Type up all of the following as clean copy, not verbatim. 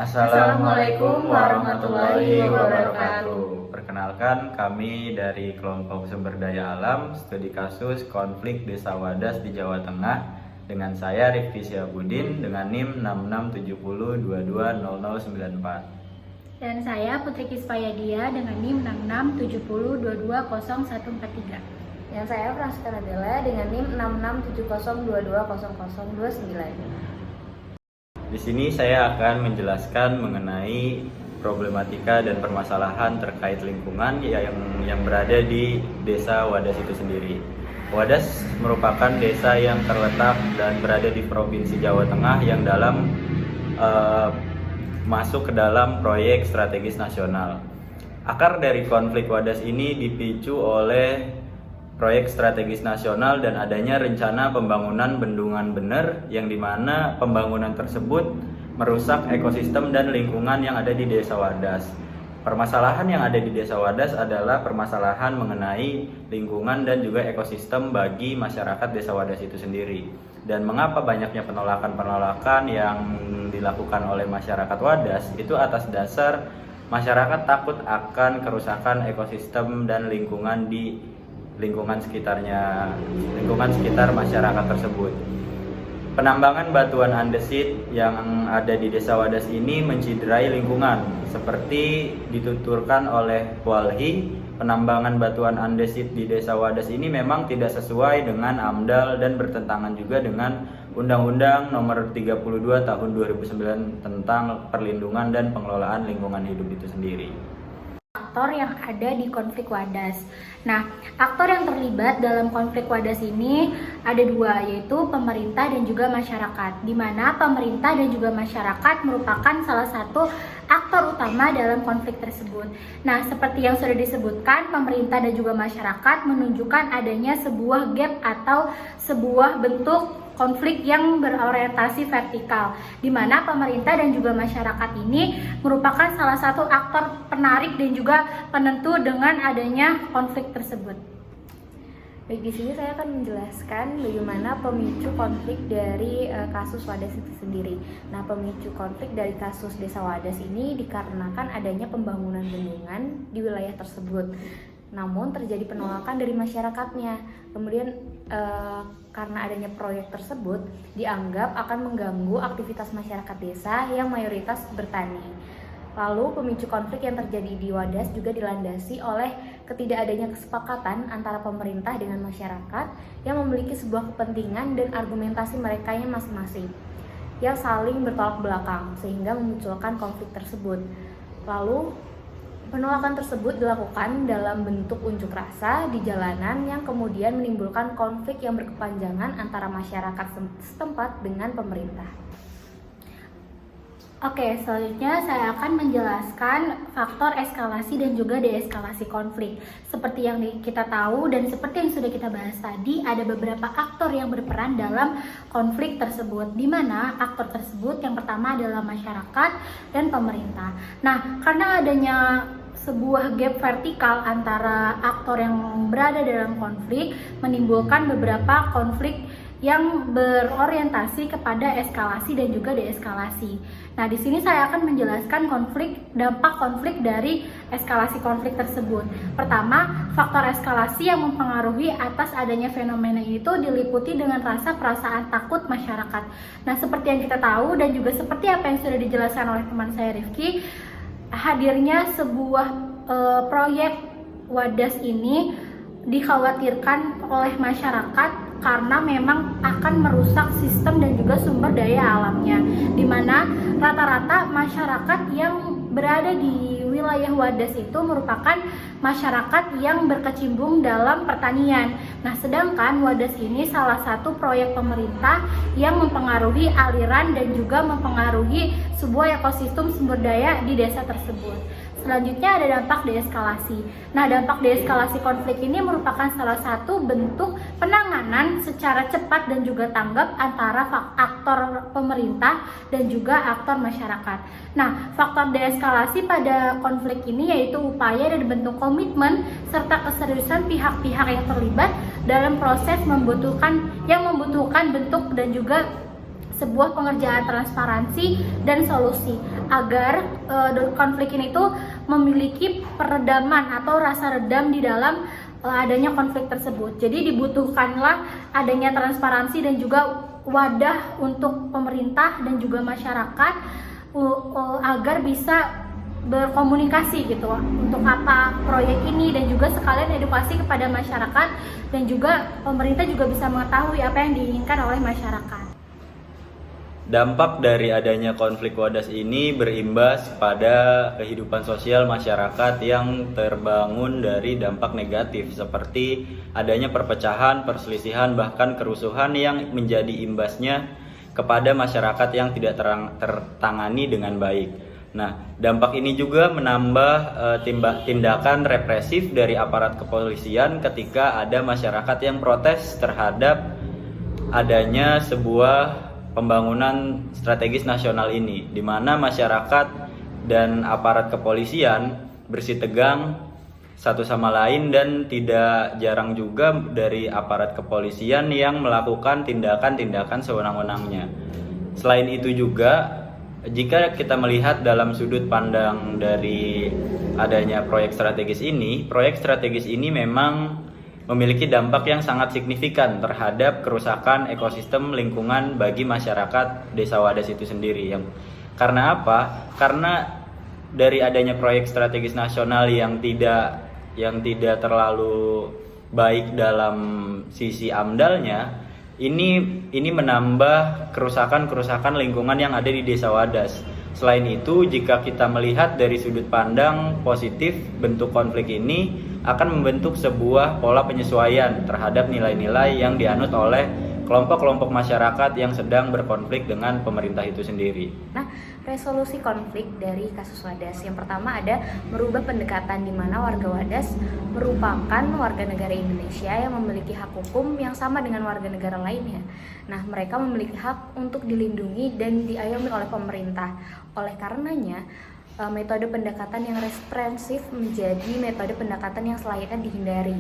Assalamualaikum warahmatullahi wabarakatuh. Perkenalkan, kami dari kelompok Sumber Daya Alam Studi Kasus Konflik Desa Wadas di Jawa Tengah dengan saya Rifki Syahbudin dengan NIM 6670220094. Dan saya Putri Kispayadia dengan NIM 6670220143. Dan saya Francisca Nabila dengan NIM 6670220029. Di sini saya akan menjelaskan mengenai problematika dan permasalahan terkait lingkungan yang berada di Desa Wadas itu sendiri. Wadas merupakan desa yang terletak dan berada di Provinsi Jawa Tengah yang masuk ke dalam proyek strategis nasional. Akar dari konflik Wadas ini dipicu oleh proyek strategis nasional dan adanya rencana pembangunan bendungan bener yang dimana pembangunan tersebut merusak ekosistem dan lingkungan yang ada di Desa Wadas. Permasalahan yang ada di Desa Wadas adalah permasalahan mengenai lingkungan dan juga ekosistem bagi masyarakat Desa Wadas itu sendiri. Dan mengapa banyaknya penolakan-penolakan yang dilakukan oleh masyarakat Wadas itu atas dasar masyarakat takut akan kerusakan ekosistem dan lingkungan di lingkungan sekitar masyarakat tersebut. Penambangan batuan andesit yang ada di Desa Wadas ini menciderai lingkungan seperti dituturkan oleh Walhi. Penambangan batuan andesit di Desa Wadas ini memang tidak sesuai dengan AMDAL dan bertentangan juga dengan Undang-Undang Nomor 32 Tahun 2009 tentang perlindungan dan pengelolaan lingkungan hidup itu sendiri. Aktor yang ada di konflik Wadas. Nah, aktor yang terlibat dalam konflik Wadas ini ada dua, yaitu pemerintah dan juga masyarakat. Di mana pemerintah dan juga masyarakat merupakan salah satu aktor utama dalam konflik tersebut. Nah, seperti yang sudah disebutkan, pemerintah dan juga masyarakat menunjukkan adanya sebuah gap atau sebuah bentuk konflik yang berorientasi vertikal, di mana pemerintah dan juga masyarakat ini merupakan salah satu aktor penarik dan juga penentu dengan adanya konflik tersebut. Baik, di sini saya akan menjelaskan bagaimana pemicu konflik dari kasus Wadas itu sendiri. Nah, pemicu konflik dari kasus Desa Wadas ini dikarenakan adanya pembangunan bendungan di wilayah tersebut. Namun terjadi penolakan dari masyarakatnya. Kemudian karena adanya proyek tersebut dianggap akan mengganggu aktivitas masyarakat desa yang mayoritas bertani. Lalu pemicu konflik yang terjadi di Wadas juga dilandasi oleh ketidakadanya kesepakatan antara pemerintah dengan masyarakat yang memiliki sebuah kepentingan dan argumentasi mereka yang masing-masing yang saling bertolak belakang sehingga memunculkan konflik tersebut. Lalu penolakan tersebut dilakukan dalam bentuk unjuk rasa di jalanan yang kemudian menimbulkan konflik yang berkepanjangan antara masyarakat setempat dengan pemerintah. Oke, selanjutnya saya akan menjelaskan faktor eskalasi dan juga deeskalasi konflik. Seperti yang kita tahu dan seperti yang sudah kita bahas tadi, ada beberapa aktor yang berperan dalam konflik tersebut, di mana aktor tersebut yang pertama adalah masyarakat dan pemerintah. Nah, karena adanya sebuah gap vertikal antara aktor yang berada dalam konflik menimbulkan beberapa konflik yang berorientasi kepada eskalasi dan juga deeskalasi. Nah, di sini saya akan menjelaskan dampak konflik dari eskalasi konflik tersebut. Pertama, faktor eskalasi yang mempengaruhi atas adanya fenomena itu diliputi dengan rasa perasaan takut masyarakat. Nah, seperti yang kita tahu dan juga seperti apa yang sudah dijelaskan oleh teman saya Rifki, hadirnya sebuah proyek Wadas ini dikhawatirkan oleh masyarakat karena memang akan merusak sistem dan juga sumber daya alamnya, di mana rata-rata masyarakat yang berada di wilayah Wadas itu merupakan masyarakat yang berkecimpung dalam pertanian. Nah, sedangkan Wadas ini salah satu proyek pemerintah yang mempengaruhi aliran dan juga mempengaruhi sebuah ekosistem sumber daya di desa tersebut. Selanjutnya ada dampak deeskalasi. Nah, dampak deeskalasi konflik ini merupakan salah satu bentuk penanganan secara cepat dan juga tanggap antara aktor pemerintah dan juga aktor masyarakat. Nah, faktor deeskalasi pada konflik ini yaitu upaya dan bentuk komitmen serta keseriusan pihak-pihak yang terlibat dalam proses membutuhkan bentuk dan juga sebuah pengerjaan transparansi dan solusi. agar konflik ini tuh memiliki peredaman atau rasa redam di dalam adanya konflik tersebut. Jadi dibutuhkanlah adanya transparansi dan juga wadah untuk pemerintah dan juga masyarakat agar bisa berkomunikasi gitu untuk apa proyek ini, dan juga sekalian edukasi kepada masyarakat, dan juga pemerintah juga bisa mengetahui apa yang diinginkan oleh masyarakat. Dampak dari adanya konflik Wadas ini berimbas pada kehidupan sosial masyarakat yang terbangun dari dampak negatif seperti adanya perpecahan, perselisihan, bahkan kerusuhan yang menjadi imbasnya kepada masyarakat yang tidak tertangani dengan baik. Nah, dampak ini juga menambah tindakan represif dari aparat kepolisian ketika ada masyarakat yang protes terhadap adanya sebuah pembangunan strategis nasional ini, di mana masyarakat dan aparat kepolisian bersitegang satu sama lain, dan tidak jarang juga dari aparat kepolisian yang melakukan tindakan-tindakan sewenang-wenangnya. Selain itu juga, jika kita melihat dalam sudut pandang dari adanya proyek strategis ini memang memiliki dampak yang sangat signifikan terhadap kerusakan ekosistem lingkungan bagi masyarakat Desa Wadas itu sendiri. Karena apa? Karena dari adanya proyek strategis nasional yang tidak terlalu baik dalam sisi AMDAL-nya, ini menambah kerusakan lingkungan yang ada di Desa Wadas. Selain itu, jika kita melihat dari sudut pandang positif, bentuk konflik ini akan membentuk sebuah pola penyesuaian terhadap nilai-nilai yang dianut oleh kelompok-kelompok masyarakat yang sedang berkonflik dengan pemerintah itu sendiri. Nah, resolusi konflik dari kasus Wadas yang pertama ada merubah pendekatan di mana warga Wadas merupakan warga negara Indonesia yang memiliki hak hukum yang sama dengan warga negara lainnya. Nah, mereka memiliki hak untuk dilindungi dan diayomi oleh pemerintah. Oleh karenanya, metode pendekatan yang represif menjadi metode pendekatan yang selayaknya dihindari.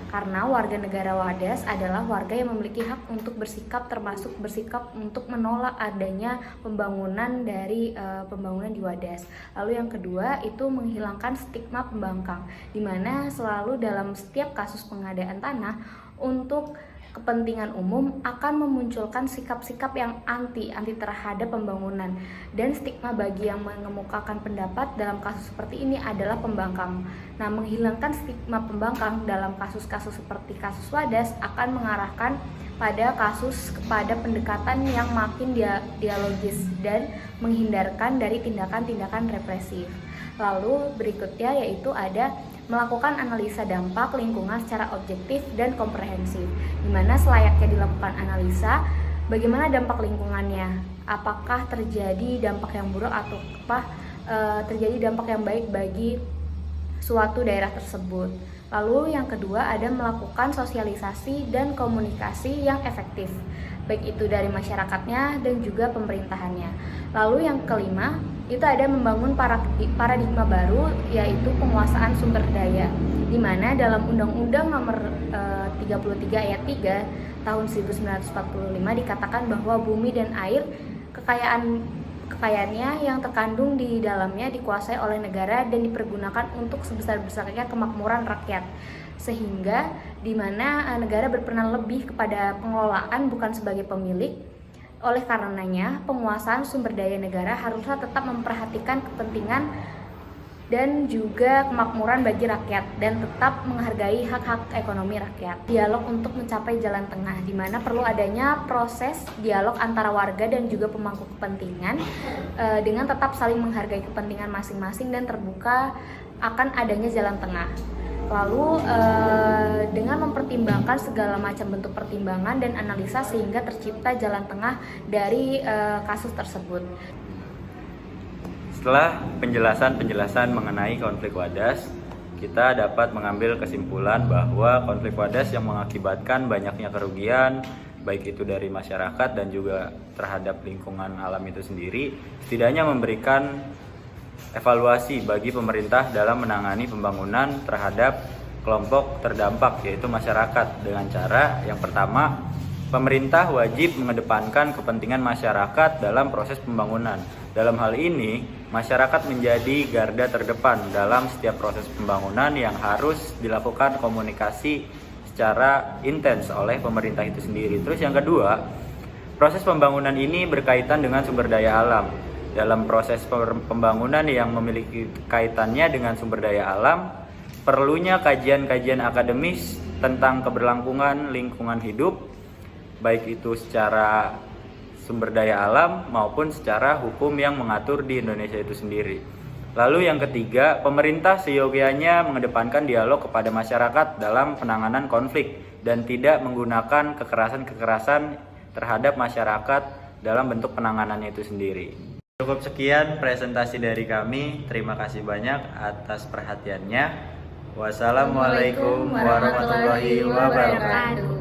Karena warga negara Wadas adalah warga yang memiliki hak untuk bersikap, termasuk bersikap untuk menolak adanya pembangunan di Wadas. Lalu yang kedua itu menghilangkan stigma pembangkang, di mana selalu dalam setiap kasus pengadaan tanah untuk kepentingan umum akan memunculkan sikap-sikap yang anti terhadap pembangunan, dan stigma bagi yang mengemukakan pendapat dalam kasus seperti ini adalah pembangkang. Nah, menghilangkan stigma pembangkang dalam kasus-kasus seperti kasus Wadas akan mengarahkan kepada pendekatan yang makin dialogis dan menghindarkan dari tindakan-tindakan represif. Lalu berikutnya yaitu ada melakukan analisa dampak lingkungan secara objektif dan komprehensif, di mana selayaknya dilakukan analisa bagaimana dampak lingkungannya, apakah terjadi dampak yang buruk atau terjadi dampak yang baik bagi suatu daerah tersebut. Lalu yang kedua ada melakukan sosialisasi dan komunikasi yang efektif, baik itu dari masyarakatnya dan juga pemerintahannya. Lalu yang kelima itu ada membangun paradigma baru, yaitu penguasaan sumber daya, di mana dalam Undang-Undang Nomor 33 Ayat 3 tahun 1945 dikatakan bahwa bumi dan air kekayaannya yang terkandung di dalamnya dikuasai oleh negara dan dipergunakan untuk sebesar-besarnya kemakmuran rakyat, sehingga di mana negara berperan lebih kepada pengelolaan bukan sebagai pemilik. Oleh karenanya, penguasaan sumber daya negara haruslah tetap memperhatikan kepentingan dan juga kemakmuran bagi rakyat, dan tetap menghargai hak-hak ekonomi rakyat. Dialog untuk mencapai jalan tengah, di mana perlu adanya proses dialog antara warga dan juga pemangku kepentingan, dengan tetap saling menghargai kepentingan masing-masing dan terbuka akan adanya jalan tengah. Lalu dengan mempertimbangkan segala macam bentuk pertimbangan dan analisa sehingga tercipta jalan tengah dari kasus tersebut. Setelah penjelasan mengenai konflik Wadas, kita dapat mengambil kesimpulan bahwa konflik Wadas yang mengakibatkan banyaknya kerugian, baik itu dari masyarakat dan juga terhadap lingkungan alam itu sendiri, setidaknya memberikan evaluasi bagi pemerintah dalam menangani pembangunan terhadap kelompok terdampak, yaitu masyarakat, dengan cara yang pertama, pemerintah wajib mengedepankan kepentingan masyarakat dalam proses pembangunan. Dalam hal ini, Masyarakat menjadi garda terdepan dalam setiap proses pembangunan yang harus dilakukan komunikasi secara intens oleh pemerintah itu sendiri. Terus yang kedua, proses pembangunan ini berkaitan dengan sumber daya alam. Dalam proses pembangunan yang memiliki kaitannya dengan sumber daya alam, perlunya kajian-kajian akademis tentang keberlangsungan lingkungan hidup, baik itu secara sumber daya alam maupun secara hukum yang mengatur di Indonesia itu sendiri. Lalu yang ketiga, pemerintah seyogianya mengedepankan dialog kepada masyarakat dalam penanganan konflik dan tidak menggunakan kekerasan-kekerasan terhadap masyarakat dalam bentuk penanganannya itu sendiri. Cukup sekian presentasi dari kami. Terima kasih banyak atas perhatiannya. Wassalamualaikum warahmatullahi wabarakatuh.